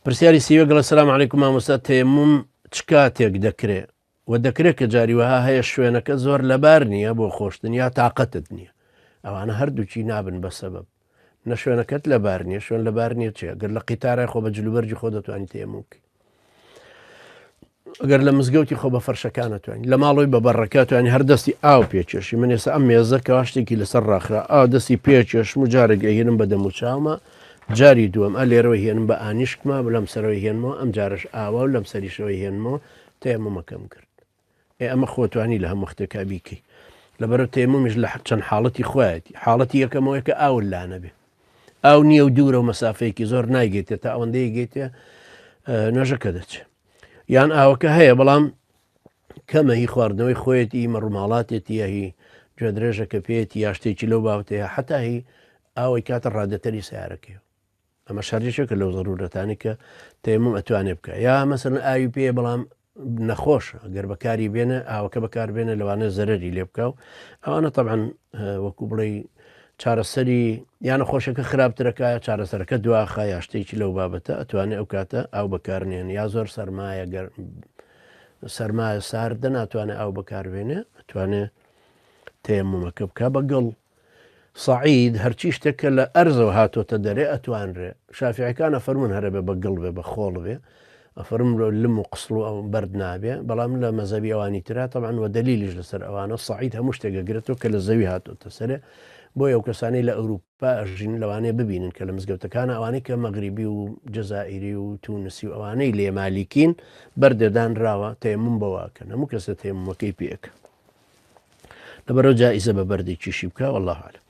پرسیاری سیوە گەڵە سەلام عەلەیکوم مامۆستا تەیەموم چ کاتێک دەکرێت و دەکرێت کە جاری وەها هەیە شوێنەکە زۆر لەبار نییە بۆ خۆشتن یا تااقەتت نییە ئەوانە هەردووچی نابن بە سەبەب نە شوێنەکەت لەبار نییە شوێن لەبار نییە چێ گەر لە قیتارای خۆ بە جلوبەرجی خۆ دەتوانانی تەیەمومکەی ئەگەر لە مزگەوتی خۆ بە فەرشەکان توانین لە ماڵەوەی بە بەڕەکە توانی هەردەستی ئاو پێچێشی من ێستا ئەم مێزە کەوا شتێکی لەسەر ڕاخرا ئاو دەستی پێچێشم و جارێک ئەهێنم بە دەم و چاومە جاری دووەم ئە لێرەوە هێنم بە ئانیشکمە لەم سەرەوەی هێنمەوە ئەم جارش ئاوە و لەم سەریشەوەی هێنمەوە تەیەمومەکەم کرد ئەمە خۆتوانی لە هەموو شتێکا بیکەی لەبەرەوە تەیەمومیش لە چەند حاڵەتی خۆیەتی حاڵەتی یەکەمەوەی کە ئاو لانە بێ ئاو نییە و دوورە و مەسافەیەکی زۆر نایگەیتێت تا ئەوەندەی گەیتێ نوێژەکە دەچێت یان ئاوەکە هەیە بەڵام کەمە هی خواردنەوەی خۆیەتی مەڕووماڵاتێتی یا هی گوێ درێژەکە پێێتی یا شتێکی لەو باوتەیە حتا هی ئاوەی کاتە ڕادەتەری سیارەکەی ئەمە شارێکێکە لەو ضرورەتانی کە تەیەموم ئەتوانێ بکە یا مەسەن ئاوی پێ بەڵام نەخۆشە گەر بەکاری بێنە ئاوەکە بەکاربێنە لەوانە زەرەری لێ بکە و ئەوانە تەبعەن وەکو بڵێ چارەسەری یان نەخۆشەکە خراپترەکە چارەسەرەکە دواخە یا شتێکی لەو بابەتە ئەتوانێت ئەو کاتە ئاو بەکارنێن یا زۆر سەرمایە گەر سەرمایە ساردە ناتوانێت ئاو بەکاربێنێ ئەتوانێت تەیەمومەکە بکە بەگەڵ سەعید هەرچی شتێکە لە ئەرزەوە هاتۆتە دەرێ ئەتوانرێ شافعیەکانە فەرمون هەرە بێ بەگەڵ بێ بە خۆڵ بێ ئەفرم لم و قسڵ و ئەو بەرد نابێ بەڵام لە مەزەبی ئەوانی ترا تەبعەن وە دەلیلیش لەسەر ئەوانە سەعید هەموو شتێکەگرێتەوە کە لە زەوی هاتۆتە سەرێ بۆ ئەو کەسانەی لە ئەوروپا ئەژین لەوانەیە ببینن کە لە مزگەوتەکانە ئەوانەی کە مەغریبی و جەزائیری و تونسی و ئەوانەی لێ مالیکین بەردەدانراوە تەیەموم بەواکەن هەموو کەسە تەیەمومەکەی پێکە لەبەرەوە جائیزە بە بەردێکیشی بکە والله ئەعلەم.